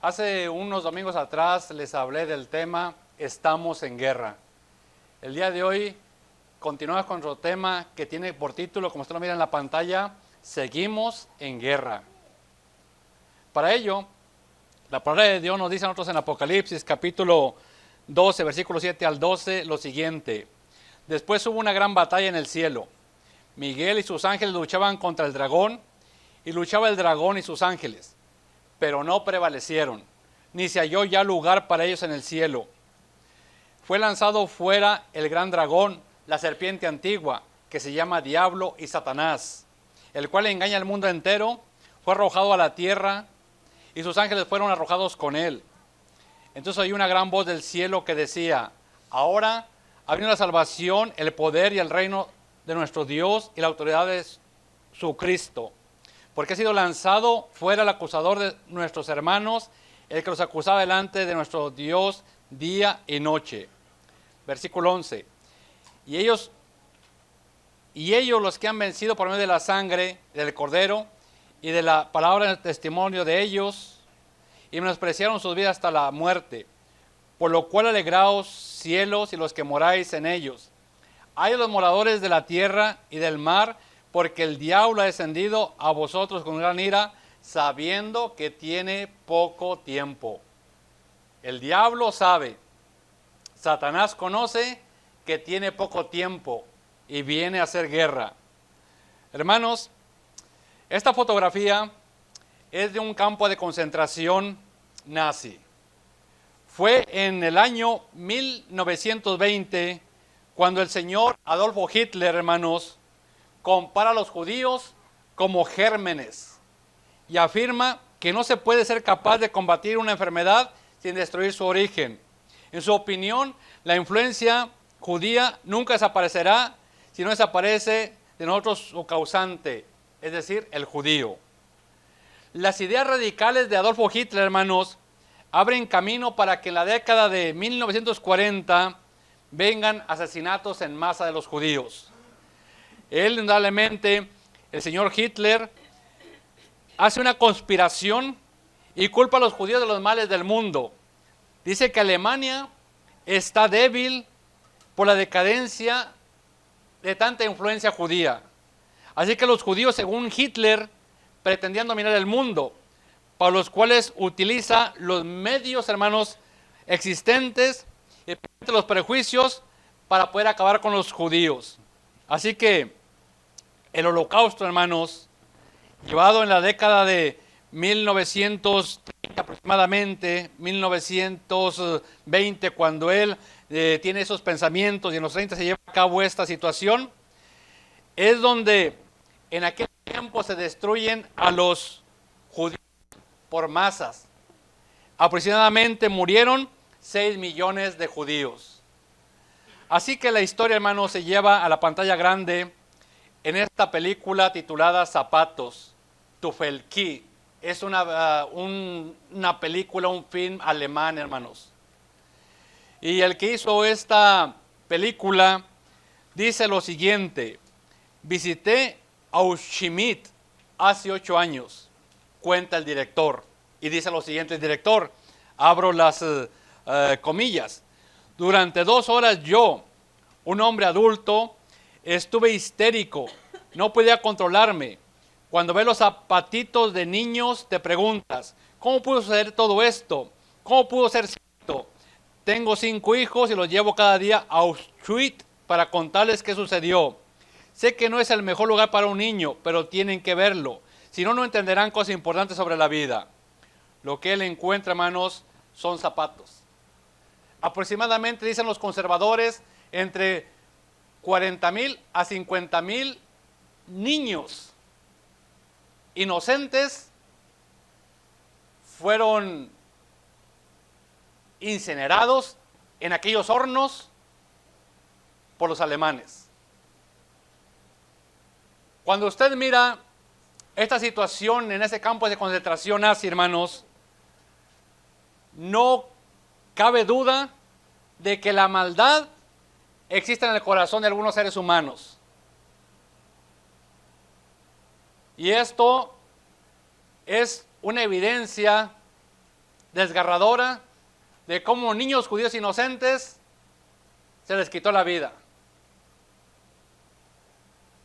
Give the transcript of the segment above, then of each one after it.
Hace unos domingos atrás les hablé del tema Estamos en guerra. El día de hoy continuamos con nuestro tema que tiene por título, como usted lo mira en la pantalla, Seguimos en guerra. Para ello, la palabra de Dios nos dice a nosotros en Apocalipsis capítulo 12, versículo 7 al 12, lo siguiente. Después hubo una gran batalla en el cielo. Miguel y sus ángeles luchaban contra el dragón, y luchaba el dragón y sus ángeles, pero no prevalecieron, ni se halló ya lugar para ellos en el cielo. Fue lanzado fuera el gran dragón, la serpiente antigua, que se llama Diablo y Satanás, el cual engaña al mundo entero. Fue arrojado a la tierra, y sus ángeles fueron arrojados con él. Entonces oí una gran voz del cielo que decía: ahora ha venido la salvación, el poder y el reino de nuestro Dios y la autoridad de su Cristo, porque ha sido lanzado fuera el acusador de nuestros hermanos, el que los acusaba delante de nuestro Dios día y noche. Versículo 11. Y ellos los que han vencido por medio de la sangre del Cordero y de la palabra del testimonio de ellos, y menospreciaron sus vidas hasta la muerte. Por lo cual alegraos, cielos, y los que moráis en ellos. Ay los moradores de la tierra y del mar, porque el diablo ha descendido a vosotros con gran ira, sabiendo que tiene poco tiempo. El diablo sabe, Satanás conoce que tiene poco tiempo y viene a hacer guerra. Hermanos, esta fotografía es de un campo de concentración nazi. Fue en el año 1920 cuando el señor Adolfo Hitler, hermanos, compara a los judíos como gérmenes y afirma que no se puede ser capaz de combatir una enfermedad sin destruir su origen. En su opinión, la influencia judía nunca desaparecerá si no desaparece de nosotros su causante, es decir, el judío. Las ideas radicales de Adolfo Hitler, hermanos, abren camino para que en la década de 1940 vengan asesinatos en masa de los judíos. Él, indudablemente, el señor Hitler, hace una conspiración y culpa a los judíos de los males del mundo. Dice que Alemania está débil por la decadencia de tanta influencia judía. Así que los judíos, según Hitler, pretendían dominar el mundo, para los cuales utiliza los medios, hermanos, existentes y los prejuicios para poder acabar con los judíos. Así que el holocausto, hermanos, llevado en la década de 1930 aproximadamente, 1920, cuando él tiene esos pensamientos, y en los 30 se lleva a cabo esta situación, es donde en aquel tiempo se destruyen a los judíos por masas. Aproximadamente murieron 6 millones de judíos. Así que la historia, hermanos, se lleva a la pantalla grande en esta película titulada Zapatos, Tufelki. Es una película, un film alemán, hermanos. Y el que hizo esta película dice lo siguiente: visité Auschwitz hace 8 años, cuenta el director. Y dice lo siguiente el director, abro las comillas: durante 2 horas yo, un hombre adulto, estuve histérico, no podía controlarme. Cuando ves los zapatitos de niños te preguntas, ¿cómo pudo suceder todo esto? ¿Cómo pudo ser cierto? Tengo 5 hijos y los llevo cada día a Auschwitz para contarles qué sucedió. Sé que no es el mejor lugar para un niño, pero tienen que verlo. Si no, no entenderán cosas importantes sobre la vida. Lo que él encuentra, hermanos, son zapatos. Aproximadamente, dicen los conservadores, entre 40,000 a 50,000 niños inocentes fueron incinerados en aquellos hornos por los alemanes. Cuando usted mira esta situación en ese campo de concentración nazi, hermanos, no cabe duda de que la maldad existe en el corazón de algunos seres humanos. Y esto es una evidencia desgarradora de cómo niños judíos inocentes se les quitó la vida.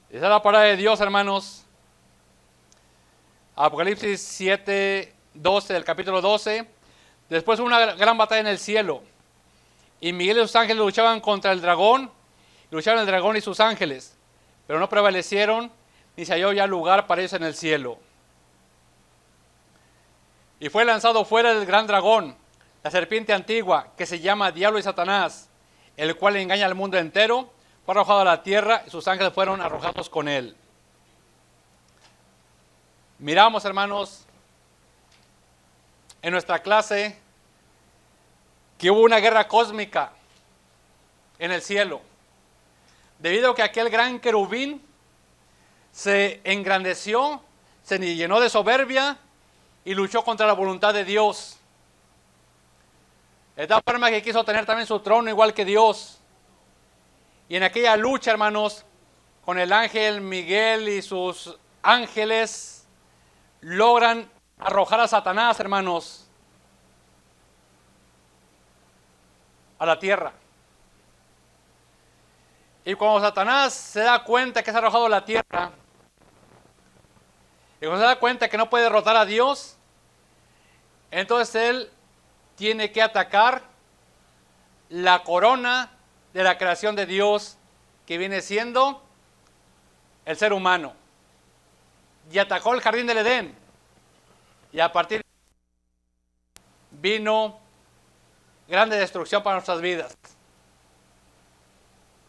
Esa es la palabra de Dios, hermanos. Apocalipsis 7, 12 del capítulo 12. Después hubo una gran batalla en el cielo. Y Miguel y sus ángeles luchaban contra el dragón. Lucharon el dragón y sus ángeles. Pero no prevalecieron, ni se halló ya lugar para ellos en el cielo. Y fue lanzado fuera el gran dragón, la serpiente antigua, que se llama Diablo y Satanás, el cual engaña al mundo entero. Fue arrojado a la tierra y sus ángeles fueron arrojados con él. Miramos, hermanos, en nuestra clase que hubo una guerra cósmica en el cielo, debido a que aquel gran querubín se engrandeció, se llenó de soberbia y luchó contra la voluntad de Dios. De tal forma que quiso tener también su trono igual que Dios. Y en aquella lucha, hermanos, con el ángel Miguel y sus ángeles, logran arrojar a Satanás, hermanos, a la tierra. Y cuando Satanás se da cuenta que es arrojado a la tierra, y cuando se da cuenta que no puede derrotar a Dios, entonces él tiene que atacar la corona de la creación de Dios, que viene siendo el ser humano. Y atacó el jardín del Edén. Y a partir de ahí vino grande destrucción para nuestras vidas.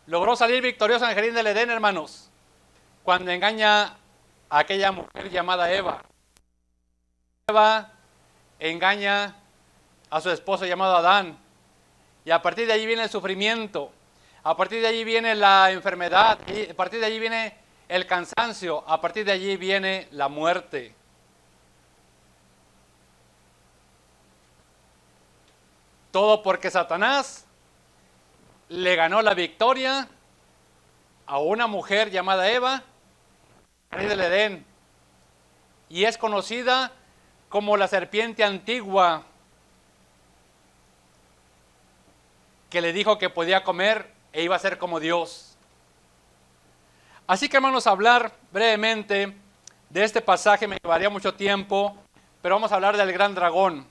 Logró salir victorioso en el jardín del Edén, hermanos, cuando engaña a aquella mujer llamada Eva. Eva engaña a su esposo llamado Adán. Y a partir de allí viene el sufrimiento. A partir de allí viene la enfermedad. Y a partir de allí viene el cansancio. A partir de allí viene la muerte. Todo porque Satanás le ganó la victoria a una mujer llamada Eva, rey del Edén, y es conocida como la serpiente antigua, que le dijo que podía comer e iba a ser como Dios. Así que, hermanos, hablar brevemente de este pasaje me llevaría mucho tiempo, pero vamos a hablar del gran dragón.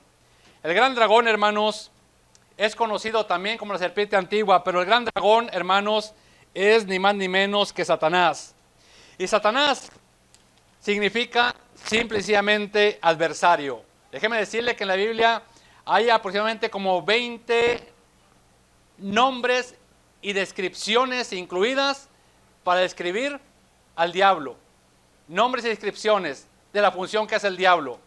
El gran dragón, hermanos, es conocido también como la serpiente antigua, pero el gran dragón, hermanos, es ni más ni menos que Satanás. Y Satanás significa simple y sencillamente adversario. Déjeme decirle que en la Biblia hay aproximadamente como 20 nombres y descripciones incluidas para describir al diablo. Nombres y descripciones de la función que hace el diablo.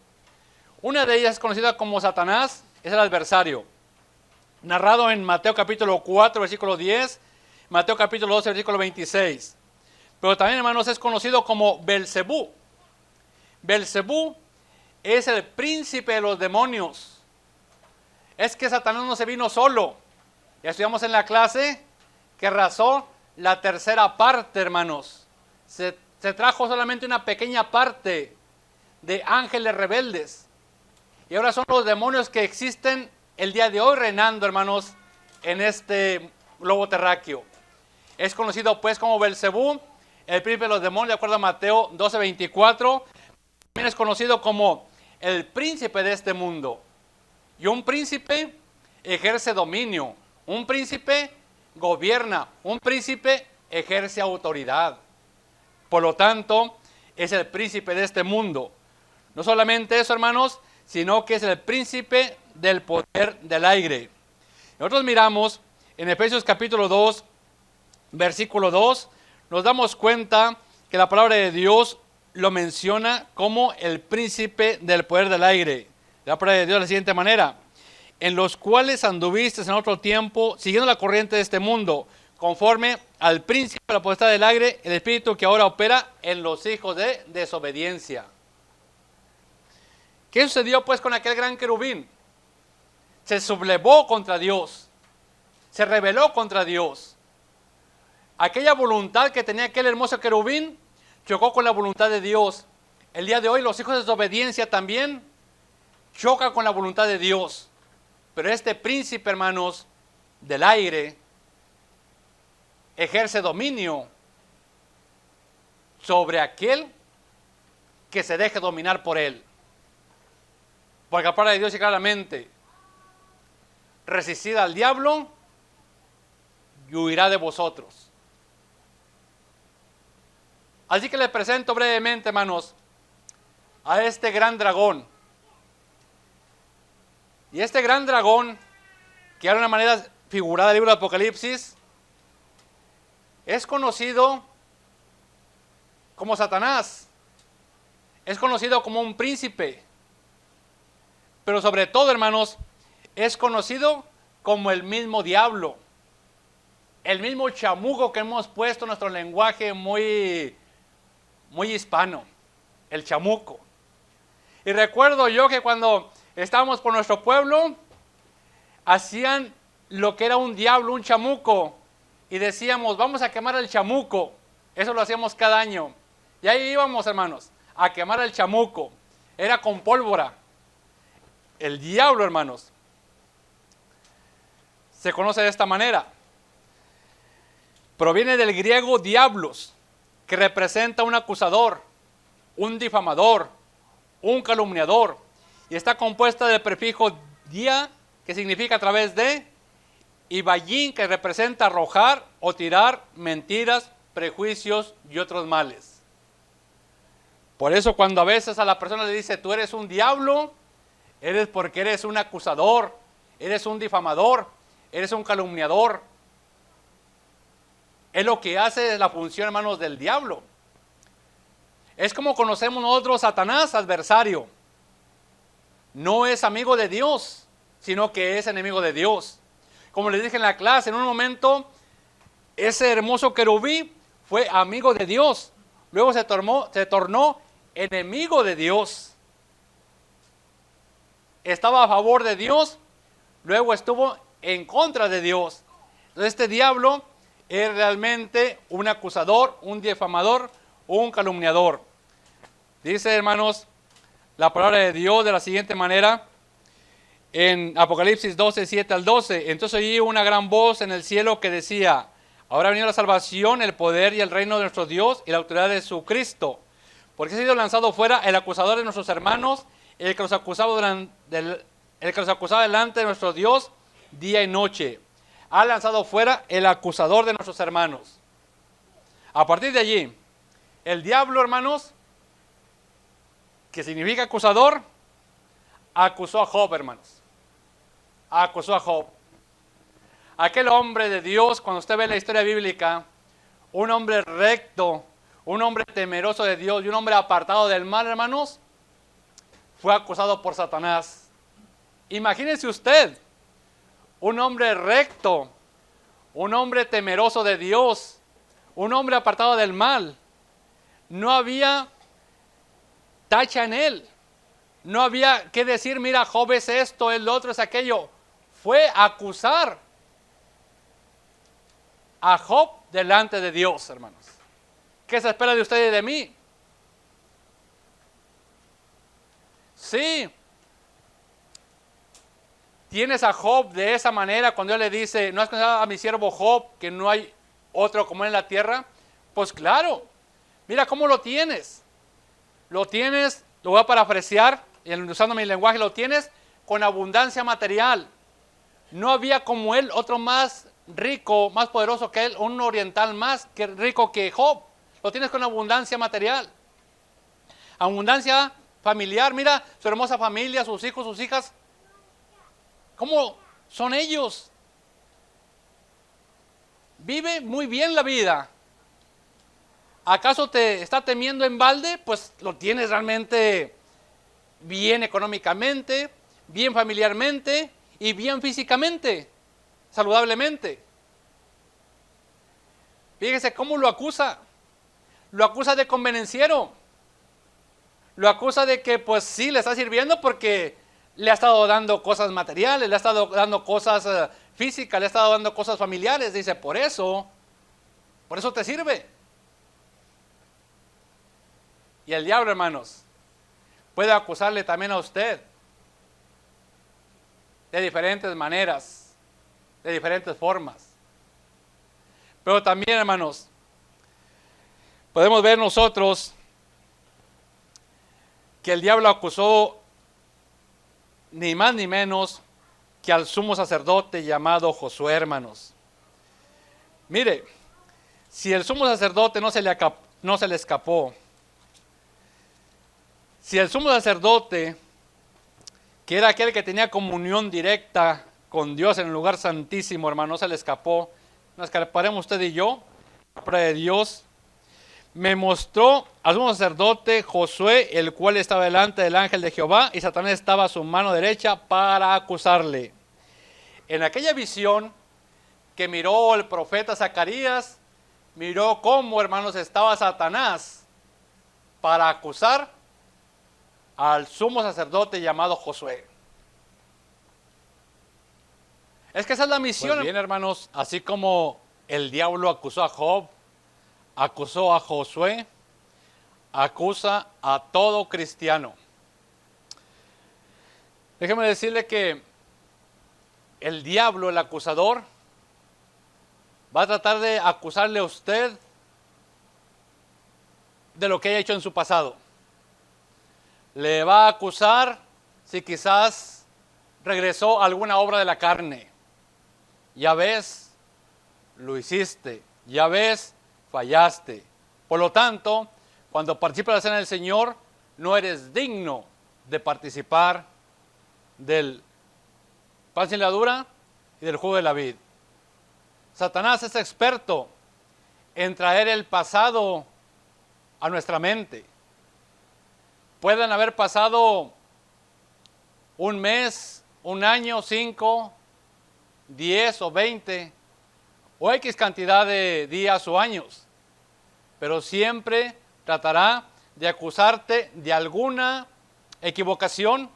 Una de ellas es conocida como Satanás, es el adversario. Narrado en Mateo capítulo 4, versículo 10, Mateo capítulo 12, versículo 26. Pero también, hermanos, es conocido como Belcebú. Belcebú es el príncipe de los demonios. Es que Satanás no se vino solo. Ya estudiamos en la clase que arrasó la tercera parte, hermanos. Se trajo solamente una pequeña parte de ángeles rebeldes. Y ahora son los demonios que existen el día de hoy reinando, hermanos, en este globo terráqueo. Es conocido pues como Belcebú, el príncipe de los demonios, de acuerdo a Mateo 12:24. También es conocido como el príncipe de este mundo. Y un príncipe ejerce dominio, un príncipe gobierna, un príncipe ejerce autoridad. Por lo tanto, es el príncipe de este mundo. No solamente eso, hermanos, sino que es el príncipe del poder del aire. Nosotros miramos en Efesios capítulo 2, versículo 2, nos damos cuenta que la palabra de Dios lo menciona como el príncipe del poder del aire. La palabra de Dios de la siguiente manera: en los cuales anduviste en otro tiempo, siguiendo la corriente de este mundo, conforme al príncipe de la potestad del aire, el espíritu que ahora opera en los hijos de desobediencia. ¿Qué sucedió pues con aquel gran querubín? Se sublevó contra Dios, se rebeló contra Dios. Aquella voluntad que tenía aquel hermoso querubín chocó con la voluntad de Dios. El día de hoy los hijos de desobediencia también choca con la voluntad de Dios. Pero este príncipe, hermanos, del aire, ejerce dominio sobre aquel que se deje dominar por él. Porque la palabra de Dios dice claramente: resistid al diablo y huirá de vosotros. Así que les presento brevemente, hermanos, a este gran dragón. Y este gran dragón, que de una manera figurada del libro de Apocalipsis, es conocido como Satanás, es conocido como un príncipe, pero sobre todo, hermanos, es conocido como el mismo diablo, el mismo chamuco que hemos puesto en nuestro lenguaje muy hispano, el chamuco. Y recuerdo yo que cuando estábamos por nuestro pueblo, hacían lo que era un diablo, un chamuco, y decíamos: vamos a quemar el chamuco. Eso lo hacíamos cada año. Y ahí íbamos, hermanos, a quemar el chamuco. Era con pólvora. El diablo, hermanos, se conoce de esta manera. Proviene del griego diablos, que representa un acusador, un difamador, un calumniador, y está compuesta del prefijo dia, que significa a través de, y ballín, que representa arrojar o tirar mentiras, prejuicios y otros males. Por eso cuando a veces a la persona le dice: tú eres un diablo, eres porque eres un acusador, eres un difamador, eres un calumniador. Es lo que hace la función, hermanos, del diablo. Es como conocemos nosotros Satanás, adversario. No es amigo de Dios, sino que es enemigo de Dios. Como les dije en la clase, en un momento, ese hermoso querubí fue amigo de Dios. Luego se tornó enemigo de Dios. Estaba a favor de Dios, luego estuvo en contra de Dios. Entonces este diablo es realmente un acusador, un difamador, un calumniador. Dice, hermanos, la palabra de Dios de la siguiente manera, en Apocalipsis 12, 7 al 12. Entonces oí una gran voz en el cielo que decía: ahora ha venido la salvación, el poder y el reino de nuestro Dios y la autoridad de su Cristo. Porque ha sido lanzado fuera el acusador de nuestros hermanos, el que los acusaba delante de nuestro Dios día y noche. Ha lanzado fuera el acusador de nuestros hermanos. A partir de allí, el diablo, hermanos, que significa acusador, acusó a Job, hermanos. Acusó a Job. Aquel hombre de Dios, cuando usted ve la historia bíblica, un hombre recto, un hombre temeroso de Dios y un hombre apartado del mal, hermanos, fue acusado por Satanás. Imagínense usted, un hombre recto, un hombre temeroso de Dios, un hombre apartado del mal. No había tacha en él. No había que decir: mira, Job es esto, el otro es aquello. Fue a acusar a Job delante de Dios, hermanos. ¿Qué se espera de usted y de mí? Sí. Tienes a Job de esa manera cuando él le dice: ¿no has conocido a mi siervo Job, que no hay otro como él en la tierra? Pues claro. Mira cómo lo tienes. Lo tienes, lo voy a parafrasear, usando mi lenguaje, lo tienes con abundancia material. No había como él otro más rico, más poderoso que él, un oriental más que rico que Job. Lo tienes con abundancia material. Abundancia familiar, mira su hermosa familia, sus hijos, sus hijas. ¿Cómo son ellos? Vive muy bien la vida. ¿Acaso te está temiendo en balde? Pues lo tienes realmente bien económicamente, bien familiarmente y bien físicamente, saludablemente. Fíjese cómo lo acusa. Lo acusa de convenenciero. Lo acusa de que pues sí le está sirviendo porque le ha estado dando cosas materiales, le ha estado dando cosas físicas, le ha estado dando cosas familiares. Dice, por eso te sirve. Y el diablo, hermanos, puede acusarle también a usted de diferentes maneras, de diferentes formas. Pero también, hermanos, podemos ver nosotros que el diablo acusó ni más ni menos que al sumo sacerdote llamado Josué, hermanos. Mire, si el sumo sacerdote no se le escapó, si el sumo sacerdote, que era aquel que tenía comunión directa con Dios en el lugar santísimo, hermano, no se le escapó, nos escaparemos usted y yo, la palabra de Dios me mostró al sumo sacerdote Josué, el cual estaba delante del ángel de Jehová, y Satanás estaba a su mano derecha para acusarle. En aquella visión que miró el profeta Zacarías, miró cómo, hermanos, estaba Satanás para acusar al sumo sacerdote llamado Josué. Es que esa es la misión. Pues bien, hermanos, así como el diablo acusó a Job, acusó a Josué, acusa a todo cristiano. Déjeme decirle que el diablo, el acusador, va a tratar de acusarle a usted de lo que haya hecho en su pasado. Le va a acusar si quizás regresó a alguna obra de la carne. Ya ves, lo hiciste. Ya ves, fallaste. Por lo tanto, cuando participas de la cena del Señor, no eres digno de participar del pan sin levadura y del jugo de la vid. Satanás es experto en traer el pasado a nuestra mente. Pueden haber pasado un mes, un año, 5, 10 o 20 o X cantidad de días o años, pero siempre tratará de acusarte de alguna equivocación,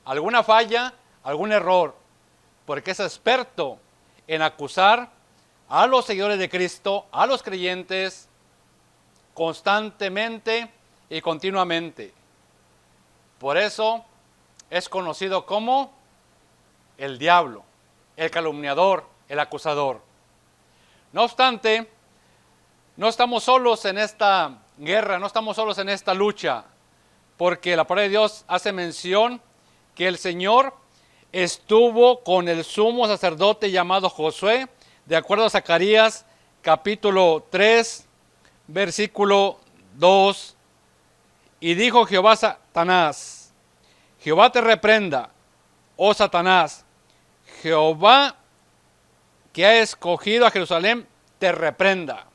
alguna falla, algún error, porque es experto en acusar a los seguidores de Cristo, a los creyentes, constantemente y continuamente. Por eso es conocido como el diablo, el calumniador, el acusador. No obstante, no estamos solos en esta guerra, no estamos solos en esta lucha, porque la palabra de Dios hace mención que el Señor estuvo con el sumo sacerdote llamado Josué, de acuerdo a Zacarías capítulo 3, versículo 2, y dijo Jehová a Satanás, Jehová te reprenda, oh Satanás, Jehová que ha escogido a Jerusalén te reprenda.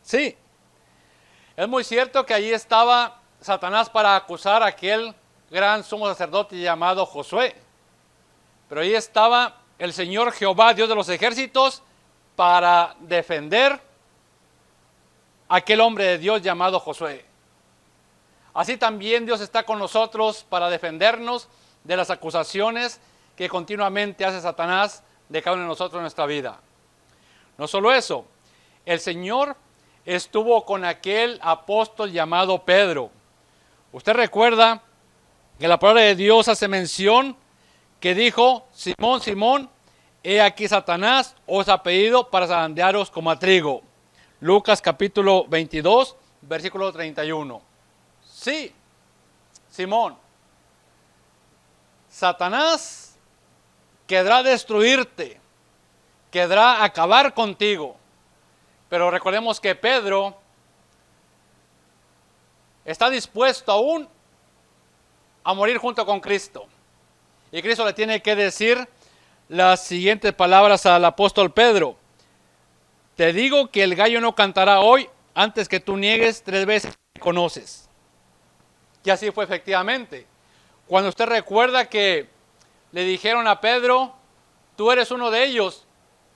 Sí, es muy cierto que allí estaba Satanás para acusar a aquel gran sumo sacerdote llamado Josué, pero ahí estaba el Señor Jehová, Dios de los ejércitos, para defender a aquel hombre de Dios llamado Josué. Así también Dios está con nosotros para defendernos de las acusaciones que continuamente hace Satanás de cada uno de nosotros en nuestra vida. No solo eso, el Señor estuvo con aquel apóstol llamado Pedro. Usted recuerda que la palabra de Dios hace mención que dijo, Simón, Simón, he aquí Satanás os ha pedido para zarandearos como a trigo. Lucas capítulo 22, versículo 31. Sí, Simón, Satanás querrá destruirte, querrá acabar contigo. Pero recordemos que Pedro está dispuesto aún a morir junto con Cristo. Y Cristo le tiene que decir las siguientes palabras al apóstol Pedro. Te digo que el gallo no cantará hoy antes que tú niegues 3 veces que conoces. Y así fue efectivamente. Cuando usted recuerda que le dijeron a Pedro, tú eres uno de ellos,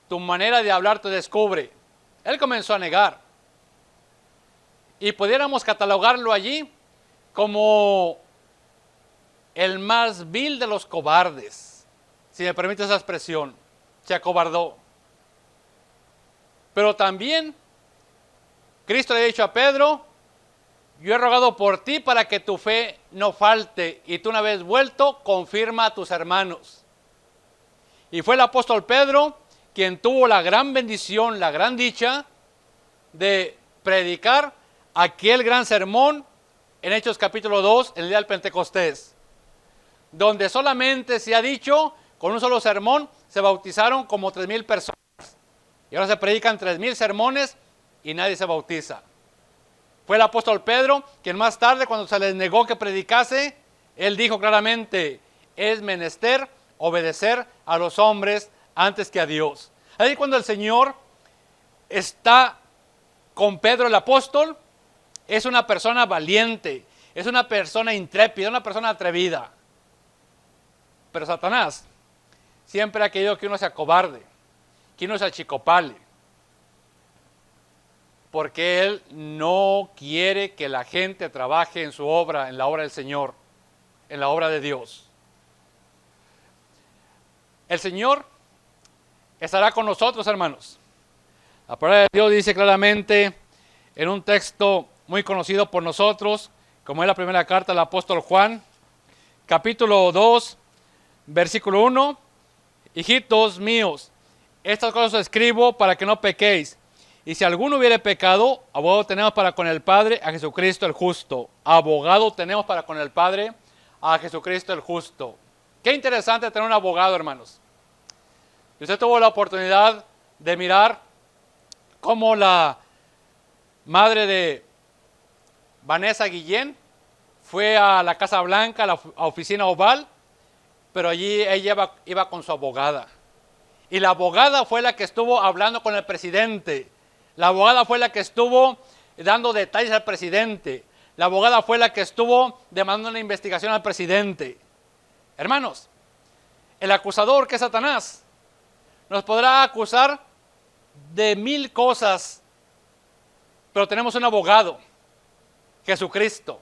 tu manera de hablar te descubre. Él comenzó a negar. Y pudiéramos catalogarlo allí como el más vil de los cobardes, si me permite esa expresión, se acobardó. Pero también Cristo le ha dicho a Pedro, yo he rogado por ti para que tu fe no falte, y tú una vez vuelto, confirma a tus hermanos. Y fue el apóstol Pedro quien tuvo la gran bendición, la gran dicha de predicar aquel gran sermón en Hechos capítulo 2, en el día del Pentecostés, donde solamente se ha dicho, con un solo sermón, se bautizaron como 3,000 personas. Y ahora se predican 3,000 sermones y nadie se bautiza. Fue el apóstol Pedro quien más tarde, cuando se les negó que predicase, él dijo claramente: es menester obedecer a los hombres antes que a Dios. Ahí cuando el Señor está con Pedro el apóstol, es una persona valiente, es una persona intrépida, una persona atrevida. Pero Satanás siempre ha querido que uno sea cobarde, que uno se achicopale, porque él no quiere que la gente trabaje en su obra, en la obra del Señor, en la obra de Dios. El Señor estará con nosotros, hermanos. La palabra de Dios dice claramente en un texto muy conocido por nosotros, como es la primera carta del apóstol Juan, capítulo 2, versículo 1: hijitos míos, estas cosas os escribo para que no pequéis. Y si alguno hubiere pecado, abogado tenemos para con el Padre a Jesucristo el justo. Abogado tenemos para con el Padre a Jesucristo el justo. Qué interesante tener un abogado, hermanos. Y usted tuvo la oportunidad de mirar cómo la madre de Vanessa Guillén fue a la Casa Blanca, a la oficina Oval, pero allí ella iba con su abogada. Y la abogada fue la que estuvo hablando con el presidente. La abogada fue la que estuvo dando detalles al presidente. La abogada fue la que estuvo demandando una investigación al presidente. Hermanos, el acusador, que es Satanás, nos podrá acusar de 1000 cosas, pero tenemos un abogado, Jesucristo,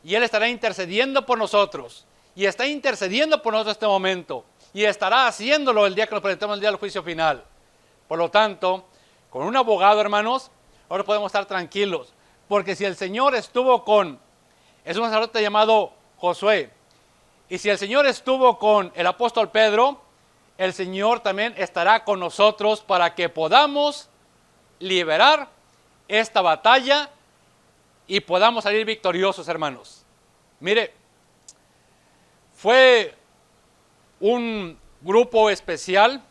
y Él estará intercediendo por nosotros, y está intercediendo por nosotros en este momento, y estará haciéndolo el día que nos presentemos el día del juicio final. Por lo tanto, con un abogado, hermanos, ahora podemos estar tranquilos, porque si el Señor estuvo es un sacerdote llamado Josué, y si el Señor estuvo con el apóstol Pedro, el Señor también estará con nosotros para que podamos liberar esta batalla y podamos salir victoriosos, hermanos. Mire, fue un grupo especial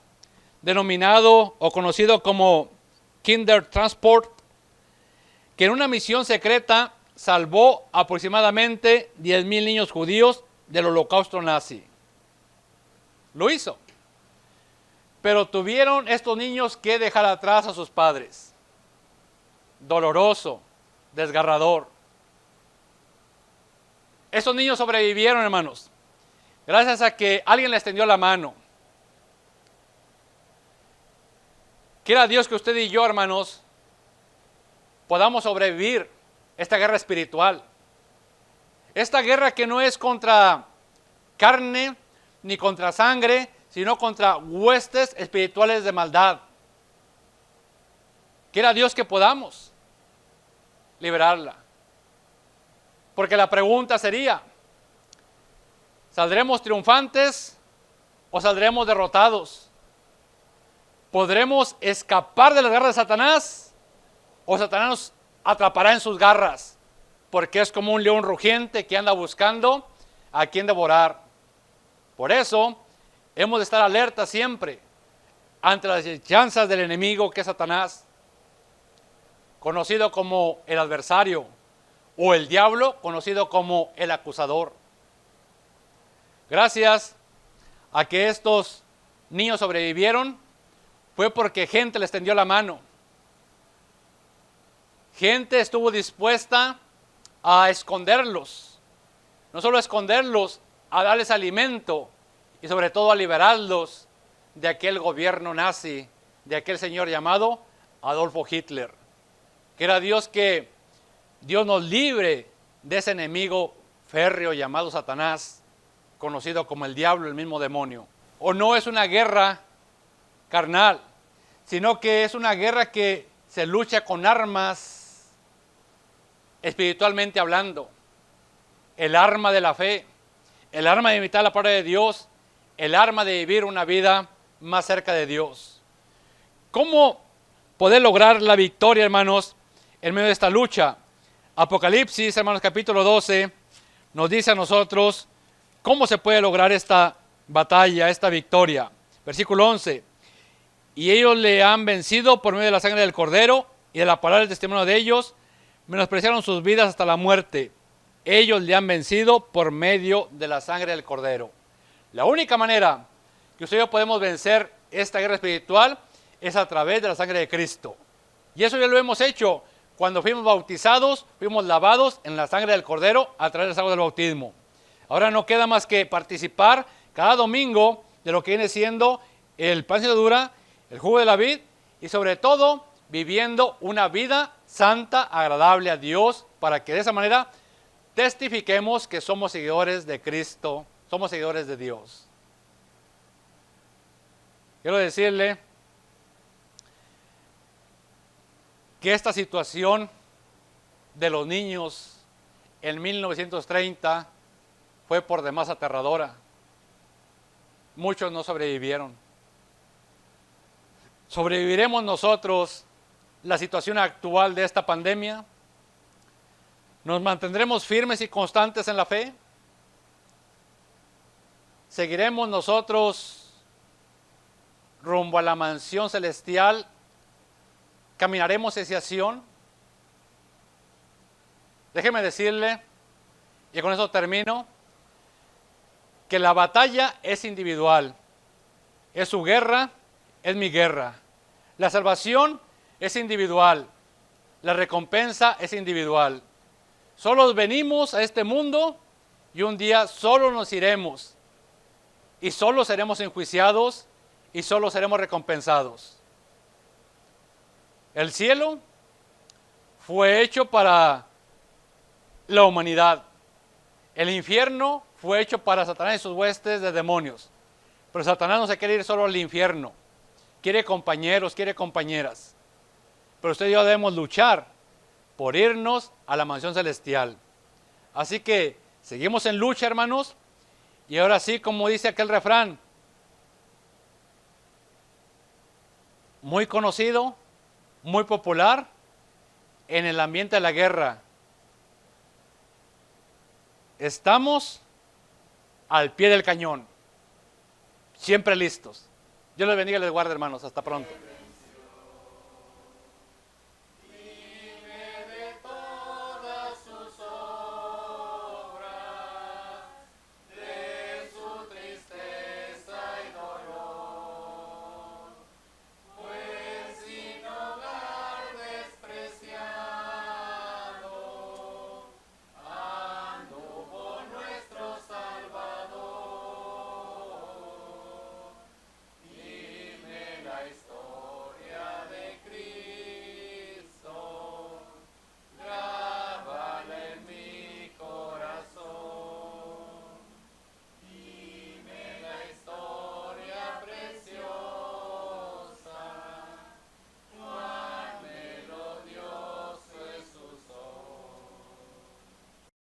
denominado o conocido como Kinder Transport, que en una misión secreta salvó aproximadamente 10,000 niños judíos del holocausto nazi. Lo hizo. Pero tuvieron estos niños que dejar atrás a sus padres. Doloroso, desgarrador. Estos niños sobrevivieron, hermanos, gracias a que alguien les tendió la mano. Quiera Dios que usted y yo, hermanos, podamos sobrevivir esta guerra espiritual. Esta guerra que no es contra carne ni contra sangre, sino contra huestes espirituales de maldad. Quiera Dios que podamos liberarla. Porque la pregunta sería: ¿saldremos triunfantes o saldremos derrotados? ¿Podremos escapar de las garras de Satanás o Satanás nos atrapará en sus garras? Porque es como un león rugiente que anda buscando a quien devorar. Por eso hemos de estar alerta siempre ante las chanzas del enemigo, que es Satanás, conocido como el adversario, o el diablo, conocido como el acusador. Gracias a que estos niños sobrevivieron, fue porque gente les tendió la mano. Gente estuvo dispuesta a esconderlos, no solo a esconderlos, a darles alimento, y sobre todo a liberarlos de aquel gobierno nazi, de aquel señor llamado Adolfo Hitler. Quiera Dios que Dios nos libre de ese enemigo férreo llamado Satanás, conocido como el diablo, el mismo demonio. O no es una guerra carnal, sino que es una guerra que se lucha con armas espiritualmente hablando. El arma de la fe, el arma de imitar la palabra de Dios, el arma de vivir una vida más cerca de Dios. ¿Cómo poder lograr la victoria, hermanos, en medio de esta lucha? Apocalipsis, hermanos, capítulo 12, nos dice a nosotros cómo se puede lograr esta batalla, esta victoria. Versículo 11. Y ellos le han vencido por medio de la sangre del Cordero y de la palabra del testimonio de ellos, menospreciaron sus vidas hasta la muerte. Ellos le han vencido por medio de la sangre del Cordero. La única manera que usted y yo podemos vencer esta guerra espiritual es a través de la sangre de Cristo. Y eso ya lo hemos hecho cuando fuimos bautizados, fuimos lavados en la sangre del Cordero a través del agua del bautismo. Ahora no queda más que participar cada domingo de lo que viene siendo el pan sin levadura, el jugo de la vid y sobre todo viviendo una vida santa, agradable a Dios, para que de esa manera testifiquemos que somos seguidores de Cristo, somos seguidores de Dios. Quiero decirle que esta situación de los niños en 1930 fue por demás aterradora. Muchos no sobrevivieron. ¿Sobreviviremos nosotros la situación actual de esta pandemia? ¿Nos mantendremos firmes y constantes en la fe? ¿Seguiremos nosotros rumbo a la mansión celestial? ¿Caminaremos hacia Sion? Déjeme decirle, y con eso termino, que la batalla es individual. Es su guerra, es mi guerra. La salvación es individual. La recompensa es individual. Solo venimos a este mundo y un día solo nos iremos. Y solo seremos enjuiciados y solo seremos recompensados. El cielo fue hecho para la humanidad. El infierno fue hecho para Satanás y sus huestes de demonios. Pero Satanás no se quiere ir solo al infierno. Quiere compañeros, quiere compañeras. Pero usted y yo debemos luchar por irnos a la mansión celestial. Así que seguimos en lucha, hermanos. Y ahora sí, como dice aquel refrán, muy conocido, muy popular en el ambiente de la guerra. Estamos al pie del cañón, siempre listos. Dios les bendiga y les guarde, hermanos. Hasta pronto.